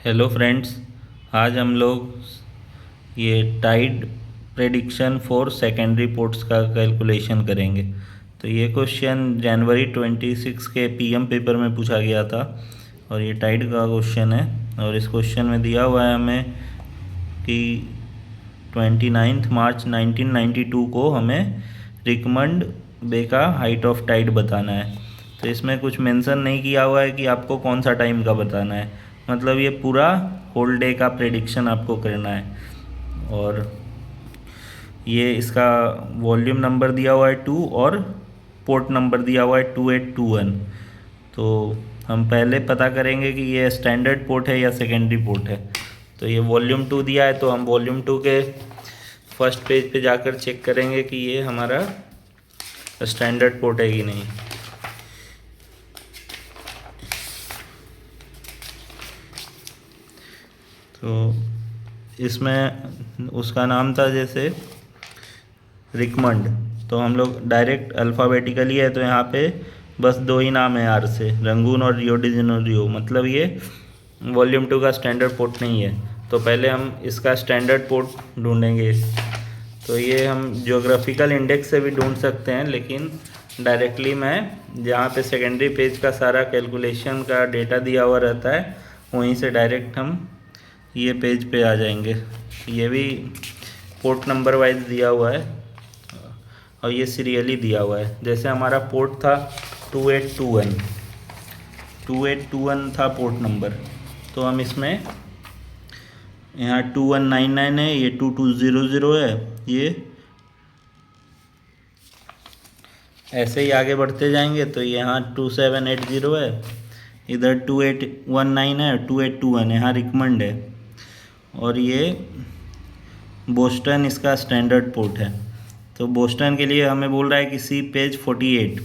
Hello friends, आज हम लोग ये tide prediction for secondary ports का कैलकुलेशन करेंगे। तो ये क्वेश्चन जनवरी 26 के पीएम पेपर में पूछा गया था और ये टाइड का क्वेश्चन है। और इस क्वेश्चन में दिया हुआ है हमें कि 29 मार्च 1992 को हमें रिकमंड बे का हाइट ऑफ टाइड बताना है। तो इसमें कुछ मेंशन नहीं किया हुआ है कि आपको कौन सा टाइम का बताना है, मतलब ये पूरा होल डे का प्रेडिक्शन आपको करना है। और ये इसका वॉल्यूम नंबर दिया हुआ है 2 और पोर्ट नंबर दिया हुआ है 2821। तो हम पहले पता करेंगे कि ये स्टैंडर्ड पोर्ट है या सेकेंडरी पोर्ट है। तो ये वॉल्यूम 2 दिया है, तो हम वॉल्यूम 2 के फर्स्ट पेज पे जाकर चेक करेंगे कि ये हमारा स्टैंडर्ड पोर्ट है कि नहीं। तो इसमें उसका नाम था जैसे रिकमंड, तो हम लोग डायरेक्ट अल्फ़ाबेटिकली है, तो यहाँ पे बस 2 ही नाम है आर से, रंगून और रियो डी जेनेरियो, मतलब ये वॉल्यूम 2 का स्टैंडर्ड पोर्ट नहीं है। तो पहले हम इसका स्टैंडर्ड पोर्ट ढूंढेंगे। तो ये हम ज्योग्राफिकल इंडेक्स से भी ढूंढ सकते हैं, लेकिन डायरेक्टली मैं जहाँ पे सेकेंडरी पेज का सारा कैलकुलेशन का डेटा दिया हुआ रहता है वहीं से डायरेक्ट हम ये पेज पे आ जाएंगे। ये भी पोर्ट नंबर वाइज दिया हुआ है और ये सीरियली दिया हुआ है। जैसे हमारा पोर्ट था 2821 था पोर्ट नंबर, तो हम इसमें यहाँ 2199 है, ये 2200 है, ये ऐसे ही आगे बढ़ते जाएंगे। तो यहाँ 2780 है, इधर 2819 है, 2821 यहाँ रिकमंड है, और ये बोस्टन इसका स्टैंडर्ड पोर्ट है। तो बोस्टन के लिए हमें बोल रहा है कि सी पेज 48।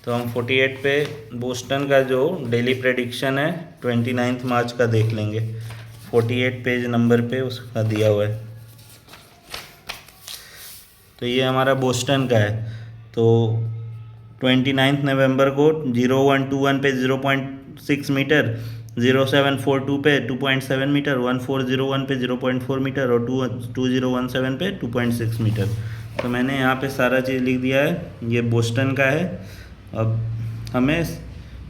तो हम 48 पे बोस्टन का जो डेली प्रेडिक्शन है 29 मार्च का देख लेंगे। 48 पेज नंबर पे उसका दिया हुआ है। तो ये हमारा बोस्टन का है। तो 29 नवंबर को 0121 पे 0.6 मीटर, 0742 पे 2.7 मीटर, 1401 पे 0.4 मीटर और 2017 पे 2.6 मीटर। तो मैंने यहाँ पे सारा चीज़ लिख दिया है। ये बोस्टन का है। अब हमें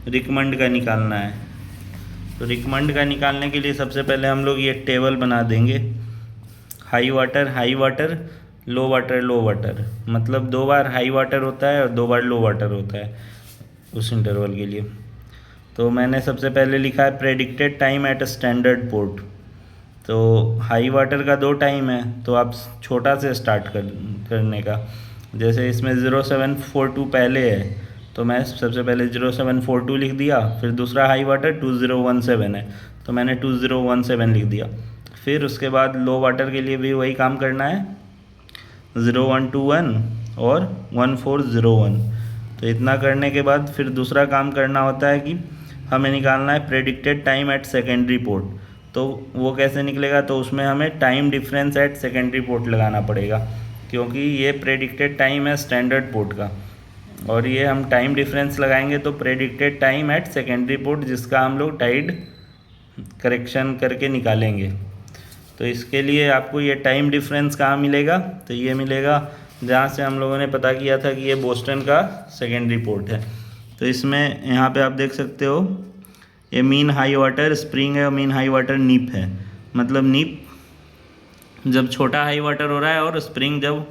रिकमंड का निकालना है। तो रिकमंड का निकालने के लिए सबसे पहले हम लोग ये टेबल बना देंगे। हाई वाटर, लो वाटर, मतलब 2 बार हाई वाटर होता है और 2 बार लो वाटर होता है उस इंटरवल के लिए। तो मैंने सबसे पहले लिखा है predicted time at standard port. तो हाई वाटर का 2 टाइम है, तो आप छोटा से स्टार्ट करने का। जैसे इसमें 0742 पहले है, तो मैं सबसे पहले 0742 लिख दिया। फिर दूसरा हाई वाटर 2017 है, तो मैंने 2017 लिख दिया। फिर उसके बाद लो वाटर के लिए भी वही काम करना है, 0121 और 1401। तो इतना करने के बाद फिर दूसरा काम करना होता है कि हमें निकालना है predicted time at secondary port. तो वो कैसे निकलेगा, तो उसमें हमें time difference at secondary port लगाना पड़ेगा, क्योंकि ये प्रेडिक्टेड टाइम है स्टैंडर्ड पोर्ट का, और ये हम टाइम डिफरेंस लगाएंगे तो predicted time at secondary port, जिसका हम लोग टाइड करेक्शन करके निकालेंगे। तो इसके लिए आपको ये टाइम डिफरेंस कहाँ मिलेगा, तो ये मिलेगा जहाँ से हम लोगों ने पता किया था कि ये बोस्टन का सेकेंडरी पोर्ट है। तो इसमें यहाँ पे आप देख सकते हो ये मीन हाई वाटर स्प्रिंग है और मीन हाई वाटर नीप है। मतलब नीप जब छोटा हाई वाटर हो रहा है और स्प्रिंग जब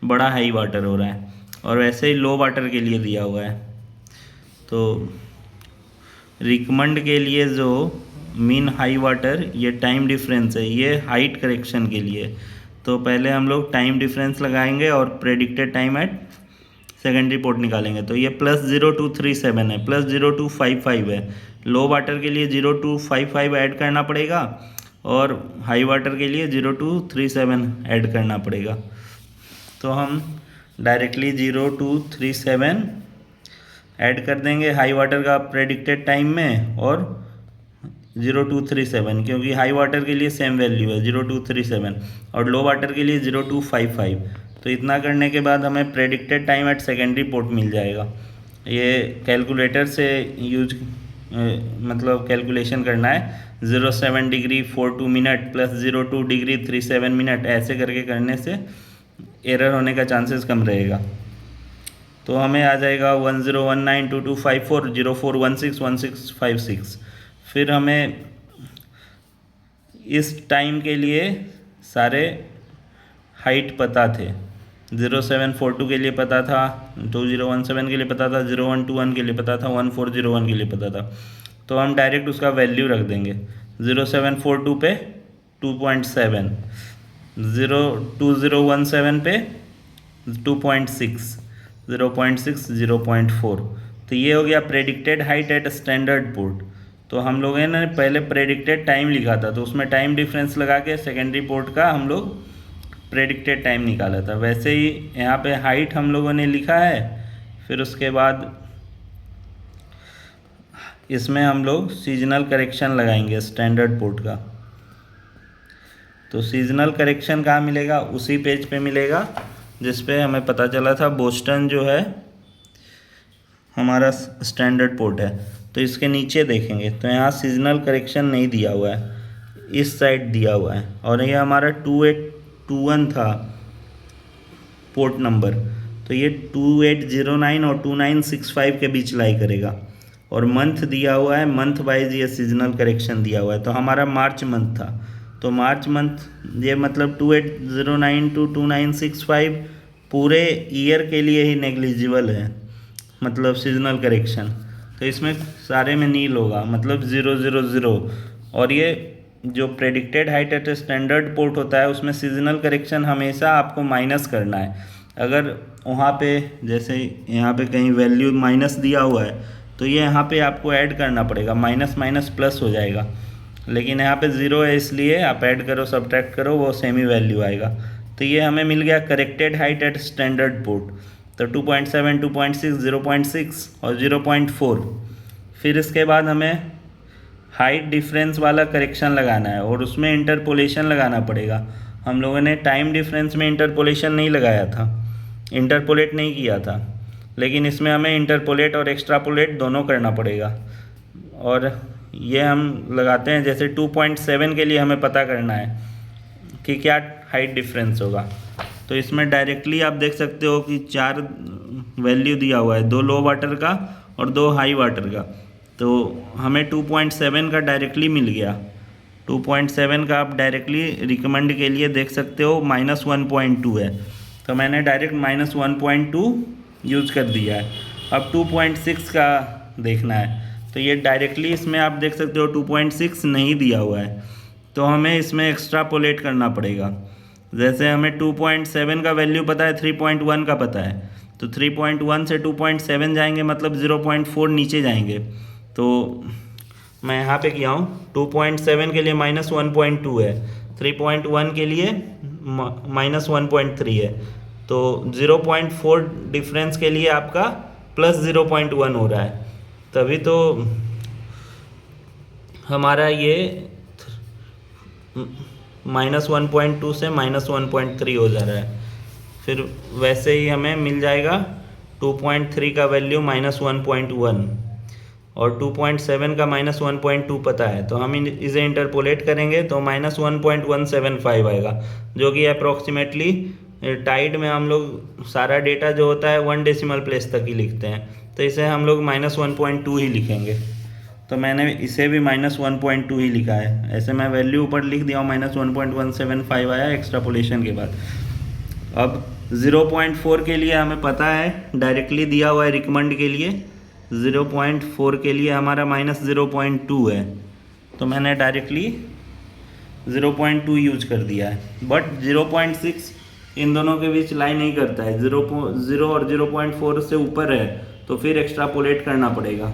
बड़ा हाई वाटर हो रहा है, और वैसे ही लो वाटर के लिए दिया हुआ है। तो रिकमंड के लिए जो मीन हाई वाटर ये टाइम डिफरेंस है, ये हाइट करेक्शन के लिए। तो पहले हम लोग टाइम डिफरेंस लगाएंगे और predicted time at secondary port निकालेंगे। तो ये +0237 है, +0255 है। लो वाटर के लिए 0255 ऐड करना पड़ेगा और हाई वाटर के लिए 0237 ऐड करना पड़ेगा। तो हम डायरेक्टली 0237 ऐड कर देंगे हाई वाटर का प्रेडिक्टेड टाइम में और 0237, क्योंकि हाई वाटर के लिए सेम वैल्यू है 0237 और लो वाटर के लिए 0255। तो इतना करने के बाद हमें predicted time at secondary port मिल जाएगा। ये कैलकुलेटर से यूज मतलब कैलकुलेशन करना है। 07 degree 42 minute plus 02 degree 37 minute, ऐसे करके करने से एरर होने का चांसेस कम रहेगा। तो हमें आ जाएगा 1019225404161656। फिर हमें इस टाइम के लिए सारे हाइट पता थे। 0742 के लिए पता था, 2017 के लिए पता था, 0121 के लिए पता था, 1401 के लिए पता था। तो हम डायरेक्ट उसका वैल्यू रख देंगे। 0742 पे 2.7, 2017 पे 2.6, 0.6, 0.4। तो ये हो गया predicted height at standard port. तो हम लोगों ने पहले प्रेडिक्टेड टाइम लिखा था, तो उसमें टाइम डिफरेंस लगा के सेकेंडरी पोर्ट का हम लोग प्रेडिक्टेड टाइम निकाला था। वैसे ही यहाँ पे हाइट हम लोगों ने लिखा है। फिर उसके बाद इसमें हम लोग सीजनल करेक्शन लगाएंगे स्टैंडर्ड पोर्ट का। तो सीजनल करेक्शन कहाँ मिलेगा? उसी पेज पे मिलेगा जिस पे हमें पता चला था बोस्टन जो है हमारा स्टैंडर्ड पोर्ट है। तो इसके नीचे देखेंगे तो यहाँ सीजनल करेक्शन नहीं दिया हुआ है, इस साइड दिया हुआ है। और ये हमारा 2821 था पोर्ट नंबर, तो ये 2809 और 2965 के बीच लाई करेगा। और मंथ दिया हुआ है, मंथ वाइज ये सीजनल करेक्शन दिया हुआ है। तो हमारा मार्च मंथ था, तो मार्च मंथ ये मतलब 2809 टू 2965 पूरे ईयर के लिए ही नेग्लिजिबल है, मतलब सीजनल करेक्शन। तो इसमें सारे में नील होगा, मतलब 000। और ये जो predicted height at standard port होता है उसमें सीजनल करेक्शन हमेशा आपको माइनस करना है। अगर वहाँ पे जैसे यहाँ पे कहीं वैल्यू माइनस दिया हुआ है तो ये यहाँ पे आपको ऐड करना पड़ेगा, माइनस माइनस प्लस हो जाएगा। लेकिन यहाँ पे 0 है इसलिए आप ऐड करो सब्ट्रैक्ट करो वो सेम ही वैल्यू आएगा। तो ये हमें मिल गया corrected height at standard port. तो 2.7, 2.6, 0.6 और 0.4। फिर इसके बाद हमें हाइट डिफरेंस वाला करेक्शन लगाना है और उसमें इंटरपोलेशन लगाना पड़ेगा। हम लोगों ने टाइम डिफरेंस में इंटरपोलेशन नहीं लगाया था, इंटरपोलेट नहीं किया था, लेकिन इसमें हमें इंटरपोलेट और एक्स्ट्रापोलेट दोनों करना पड़ेगा। और ये हम लगाते हैं, जैसे 2.7 के लिए हमें पता करना है कि क्या हाइट डिफरेंस होगा। तो इसमें डायरेक्टली आप देख सकते हो कि 4 वैल्यू दिया हुआ है, 2 लो वाटर का और 2 हाई वाटर का। तो हमें 2.7 का डायरेक्टली मिल गया। 2.7 का आप डायरेक्टली रिकमेंड के लिए देख सकते हो -1.2 है, तो मैंने डायरेक्ट -1.2 यूज कर दिया है। अब 2.6 का देखना है, तो ये डायरेक्टली इसमें आप देख सकते हो 2.6 नहीं दिया हुआ है, तो हमें इसमें एक्स्ट्रापोलेट करना पड़ेगा। जैसे हमें 2.7 का वैल्यू पता है, 3.1 का पता है, तो 3.1 से 2.7 जाएंगे मतलब 0.4 नीचे जाएंगे। तो मैं यहाँ पे किया हूँ, 2.7 के लिए -1.2 है, 3.1 के लिए -1.3 है, तो 0.4 डिफरेंस के लिए आपका +0.1 हो रहा है। तभी तो हमारा ये -1.2 से -1.3 हो जा रहा है। फिर वैसे ही हमें मिल जाएगा 2.3 का वैल्यू -1.1 और 2.7 का -1.2 पता है, तो हम इसे इंटरपोलेट करेंगे तो -1.175 आएगा, जो कि अप्रॉक्सीमेटली टाइड में हम लोग सारा डेटा जो होता है 1 डेसिमल प्लेस तक ही लिखते हैं, तो इसे हम लोग -1.2 ही लिखेंगे। तो मैंने इसे भी -1.2 ही लिखा है। ऐसे मैं वैल्यू ऊपर लिख दिया हूँ, -1.175 आया एक्स्ट्रापोलेशन के बाद। अब 0.4 के लिए हमें पता है, डायरेक्टली दिया हुआ है रिकमेंड के लिए। 0.4 के लिए हमारा -0.2 है, तो मैंने डायरेक्टली 0.2 यूज कर दिया है। बट 0.6 इन दोनों के बीच लाई नहीं करता है, 0 और 0.4 से ऊपर है तो फिर एक्स्ट्रापोलेट करना पड़ेगा।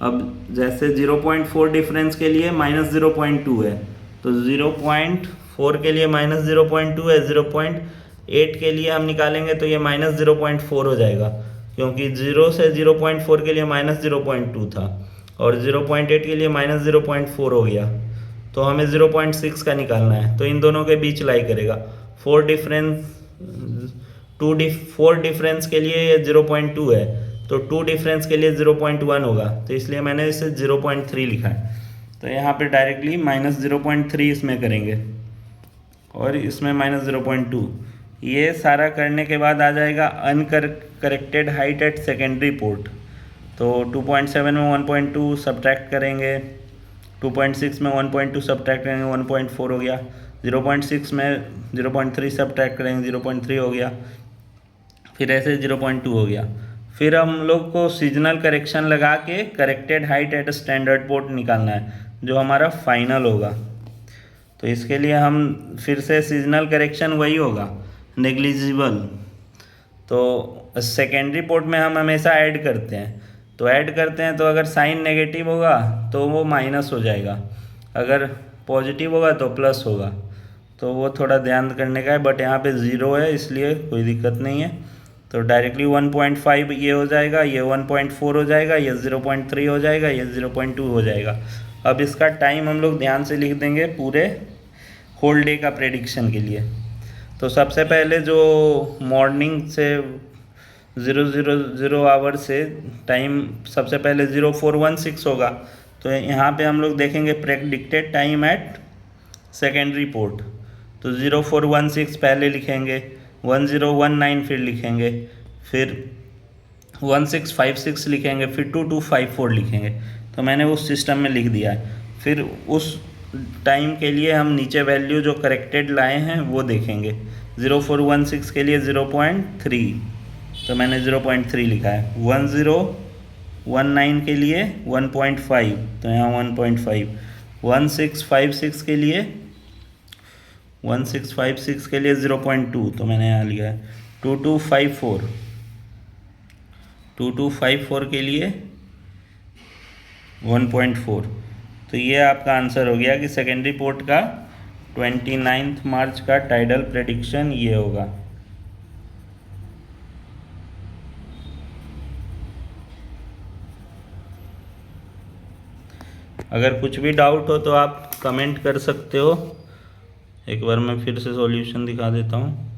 अब जैसे 0.4 डिफरेंस के लिए -0.2 है, तो 0.4 के लिए -0.2 है, 0.8 के लिए हम निकालेंगे तो ये -0.4 हो जाएगा, क्योंकि 0 से 0.4 के लिए -0.2 था और 0.8 के लिए -0.4 हो गया, तो हमें 0.6 का निकालना है। तो इन दोनों के बीच लाई करेगा। 4 डिफरेंस के लिए ये 0.2 है, तो 2 डिफरेंस के लिए 0.1 होगा, तो इसलिए मैंने इसे 0.3 लिखा है। तो यहाँ पे डायरेक्टली -0.3 इसमें करेंगे और इसमें -0.2। ये सारा करने के बाद आ जाएगा corrected height at secondary port. तो 2.7 में 1.2 सब्ट्रैक्ट करेंगे, 2.6 में 1.2 सब्ट्रैक्ट करेंगे, 1.4 हो गया। 0.6 में 0.3 सब्ट्रैक्ट करेंगे, 0.3 हो गया। फिर ऐसे 0.2 हो गया। फिर हम लोग को सीजनल करेक्शन लगा के corrected height at standard port निकालना है, जो हमारा फाइनल होगा। तो इसके लिए हम फिर से सीजनल करेक्शन वही होगा, नेग्लिजिबल। तो सेकेंडरी पोर्ट में हम हमेशा ऐड करते हैं, तो ऐड करते हैं तो अगर साइन नेगेटिव होगा तो वो माइनस हो जाएगा, अगर पॉजिटिव होगा तो प्लस होगा। तो वो थोड़ा ध्यान करने का है, बट यहाँ पे 0 है इसलिए कोई दिक्कत नहीं है। तो डायरेक्टली 1.5 ये हो जाएगा, ये 1.4 हो जाएगा, ये 0.3 हो जाएगा, ये 0.2 हो जाएगा। अब इसका टाइम हम लोग ध्यान से लिख देंगे पूरे होल डे का प्रेडिक्शन के लिए। तो सबसे पहले जो मॉर्निंग से 000 आवर से टाइम सबसे पहले 0416 होगा, तो यहाँ पे हम लोग देखेंगे predicted time at secondary port. तो 0416 पहले लिखेंगे, 1019 फिर लिखेंगे, फिर 1656 लिखेंगे, फिर 2254 लिखेंगे। तो मैंने उस सिस्टम में लिख दिया है। फिर उस टाइम के लिए हम नीचे वैल्यू जो करेक्टेड लाए हैं वो देखेंगे। 0416 के लिए 0.3, तो मैंने 0.3 लिखा है। 1019 के लिए 1.5, तो यहाँ 1.5। 1656 के लिए 0.2, तो मैंने यहाँ लिखा है। 2254 के लिए 1.4। तो ये आपका आंसर हो गया कि सेकेंडरी पोर्ट का 29 मार्च का टाइडल प्रेडिक्शन ये होगा। अगर कुछ भी डाउट हो तो आप कमेंट कर सकते हो। एक बार मैं फिर से सॉल्यूशन दिखा देता हूँ।